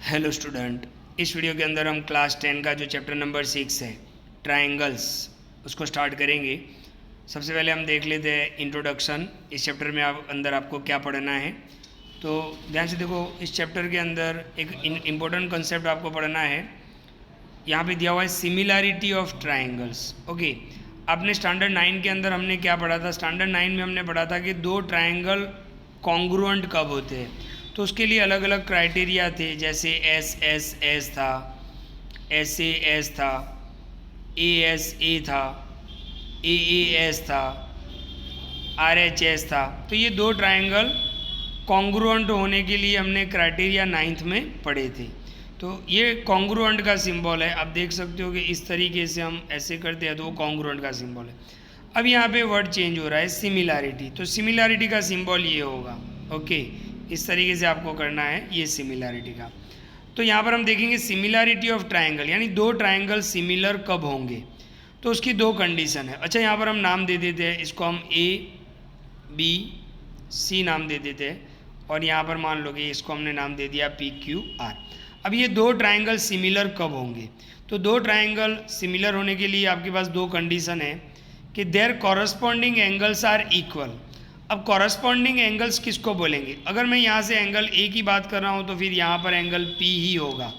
Hello student, इस video के अंदर हम क्लास 10 का जो चैप्टर नंबर 6 है ट्रायंगल्स उसको स्टार्ट करेंगे। सबसे पहले हम देख लेते हैं इंट्रोडक्शन। इस चैप्टर में अंदर आपको क्या पढ़ना है, तो ध्यान से देखो। इस चैप्टर के अंदर एक इम्पोर्टेंट कंसेप्ट आपको पढ़ना है। यहाँ पे दिया हुआ है सिमिलैरिटी ऑफ ट्रायंगल्स। ओके, आपने स्टैंडर्ड 9 के अंदर हमने क्या पढ़ा था? स्टैंडर्ड 9 में हमने पढ़ा था कि दो ट्रायंगल कॉन्ग्रुएंट कब होते हैं, तो उसके लिए अलग अलग क्राइटेरिया थे। जैसे एस एस एस था, एस ए एस था, ए था, ए एस था, आर एच एस था। तो ये दो ट्रायंगल कॉन्ग्रुएंट होने के लिए हमने क्राइटेरिया 9th में पढ़े थे। तो ये कॉन्ग्रुएंट का सिंबल है। आप देख सकते हो कि इस तरीके से हम ऐसे करते हैं तो वो कॉन्ग्रुएंट का सिंबल है। अब यहाँ पे वर्ड चेंज हो रहा है, सिमिलैरिटी। तो सिमिलैरिटी का सिंबल ये होगा। ओके, इस तरीके से आपको करना है ये सिमिलैरिटी का। तो यहाँ पर हम देखेंगे सिमिलैरिटी ऑफ ट्रायंगल, यानी दो ट्रायंगल सिमिलर कब होंगे, तो उसकी दो कंडीशन है। अच्छा, यहाँ पर हम नाम दे देते हैं, इसको हम ए बी सी नाम दे देते हैं, और यहाँ पर मान लो कि इसको हमने नाम दे दिया पी क्यू आर। अब ये दो ट्रायंगल सिमिलर कब होंगे, तो दो ट्रायंगल सिमिलर होने के लिए आपके पास दो कंडीशन है कि their corresponding angles are equal. अब कॉरस्पॉन्डिंग एंगल्स किसको बोलेंगे? अगर मैं यहाँ से एंगल ए की बात कर रहा हूँ तो फिर यहाँ पर एंगल पी ही होगा।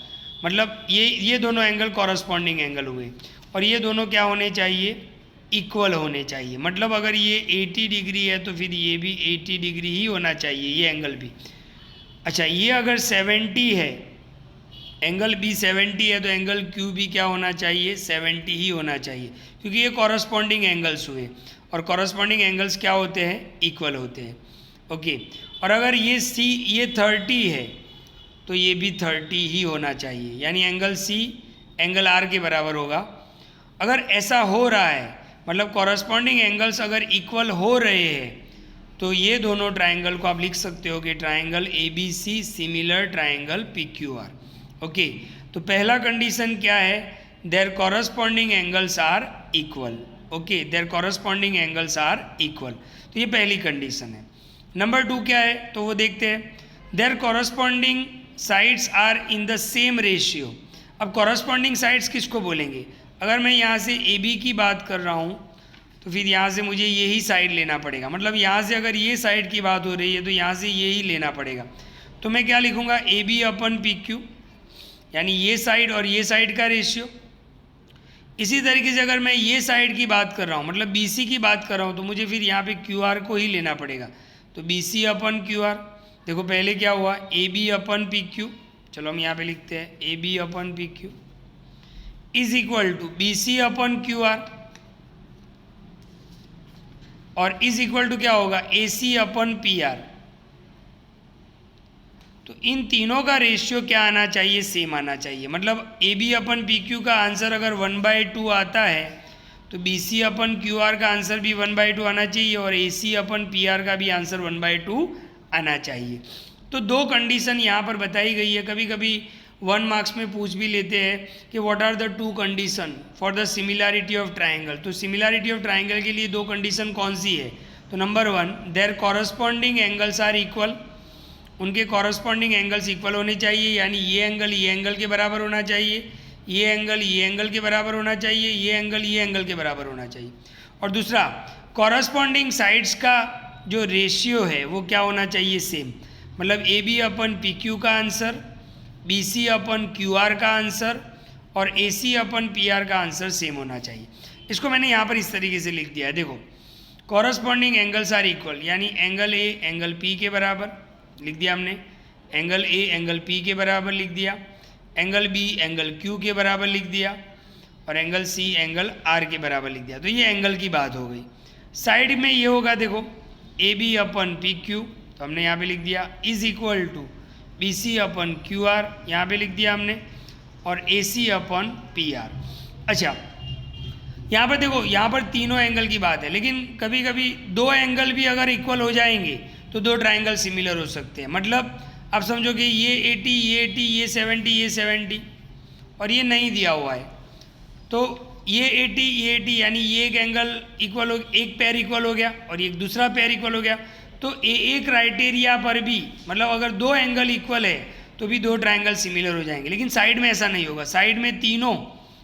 मतलब ये दोनों एंगल कॉरस्पॉन्डिंग एंगल हुए, और ये दोनों क्या होने चाहिए? इक्वल होने चाहिए। मतलब अगर ये 80 डिग्री है तो फिर ये भी 80 डिग्री ही होना चाहिए, ये एंगल भी। अच्छा, ये अगर 70 है, एंगल बी 70 है, तो एंगल क्यू भी क्या होना चाहिए? 70 ही होना चाहिए, क्योंकि ये कॉरस्पॉन्डिंग एंगल्स हुए, और कॉरस्पॉन्डिंग एंगल्स क्या होते हैं? इक्वल होते हैं। ओके, और अगर ये सी ये 30 है तो ये भी 30 ही होना चाहिए, यानी एंगल सी एंगल आर के बराबर होगा। अगर ऐसा हो रहा है, मतलब कॉरस्पॉन्डिंग एंगल्स अगर इक्वल हो रहे हैं, तो ये दोनों ट्रायंगल को आप लिख सकते हो कि triangle A B C similar triangle P Q R. Okay, तो पहला कंडीशन क्या है? Their corresponding angles are equal. Okay, their corresponding angles are equal, तो ये पहली कंडीशन है। नंबर 2 क्या है, तो वो देखते हैं। Their corresponding sides are in the same ratio. अब कॉरस्पॉन्डिंग साइड्स किसको बोलेंगे? अगर मैं यहाँ से ए बी की बात कर रहा हूँ तो फिर यहाँ से मुझे यही साइड लेना पड़ेगा। मतलब यहाँ से अगर ये साइड की बात हो रही है तो यहाँ से यही लेना पड़ेगा। तो मैं क्या लिखूँगा? ए बी अपन पी क्यू, यानी ये साइड और ये साइड का रेशियो। इसी तरीके से अगर मैं ये साइड की बात कर रहा हूँ, मतलब बी सी की बात कर रहा हूँ, तो मुझे फिर यहाँ पे क्यू आर को ही लेना पड़ेगा। तो बी सी अपन क्यू आर, देखो पहले क्या हुआ? ए बी अपन पी क्यू, चलो हम यहाँ पे लिखते हैं ए बी अपन P Q is equal to B C अपन क्यू आर, और इज इक्वल टू क्या होगा? ए सी अपन पी आर। तो इन तीनों का रेशियो क्या आना चाहिए? सेम आना चाहिए। मतलब ए बी अपन पी क्यू का आंसर अगर 1/2 आता है तो बी सी अपन क्यू आर का आंसर भी 1/2 आना चाहिए, और ए सी अपन पी आर का भी आंसर 1/2 आना चाहिए। तो दो कंडीशन यहाँ पर बताई गई है। कभी कभी 1 मार्क्स में पूछ भी लेते हैं कि what are the 2 condition for the similarity of triangle. तो सिमिलैरिटी ऑफ ट्रायंगल के लिए दो कंडीशन कौन सी है? तो number 1, their corresponding angles are equal. उनके कॉरस्पॉन्डिंग एंगल्स इक्वल होने चाहिए, यानी ये एंगल के बराबर होना चाहिए, ये एंगल के बराबर होना चाहिए, ये एंगल के बराबर होना चाहिए। और दूसरा, कॉरस्पॉन्डिंग साइड्स का जो रेशियो है वो क्या होना चाहिए? सेम। मतलब ए बी अपन पी क्यू का आंसर, बी सी अपन क्यू आर का आंसर, और ए सी अपन पी आर का आंसर सेम होना चाहिए। इसको मैंने यहाँ पर इस तरीके से लिख दिया है, देखो। कॉरस्पॉन्डिंग एंगल्स आर इक्वल, यानी एंगल ए एंगल पी के बराबर लिख दिया हमने, एंगल ए एंगल पी के बराबर लिख दिया, एंगल बी एंगल क्यू के बराबर लिख दिया, और एंगल सी एंगल आर के बराबर लिख दिया। तो ये एंगल की बात हो गई। साइड में ये होगा, देखो ए बी अपन पी क्यू, तो हमने यहाँ पे लिख दिया, is equal to B C अपन क्यू आर, यहाँ पे लिख दिया हमने, और ए सी अपन पी आर। अच्छा, यहाँ पर देखो, यहाँ पर तीनों एंगल की बात है, लेकिन कभी कभी दो एंगल भी अगर इक्वल हो जाएंगे तो दो ट्रायंगल सिमिलर हो सकते हैं। मतलब आप समझो कि ये 80 ये 80 ये 70 ये 70, और ये नहीं दिया हुआ है, तो ये 80 ये 80, यानी ये एक एंगल इक्वल हो, एक पेयर इक्वल हो गया और एक दूसरा पेयर इक्वल हो गया। तो ए क्राइटेरिया पर भी, मतलब अगर दो एंगल इक्वल है तो तो भी 2 ट्राइंगल सिमिलर हो जाएंगे, लेकिन साइड में ऐसा नहीं होगा। साइड में तीनों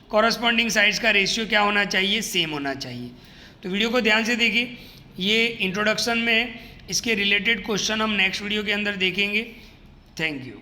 कॉरस्पॉन्डिंग साइड्स का रेशियो क्या होना चाहिए, सेम होना चाहिए। तो वीडियो को ध्यान से देखिए, ये इंट्रोडक्शन में इसके रिलेटेड क्वेश्चन हम नेक्स्ट वीडियो के अंदर देखेंगे। Thank you.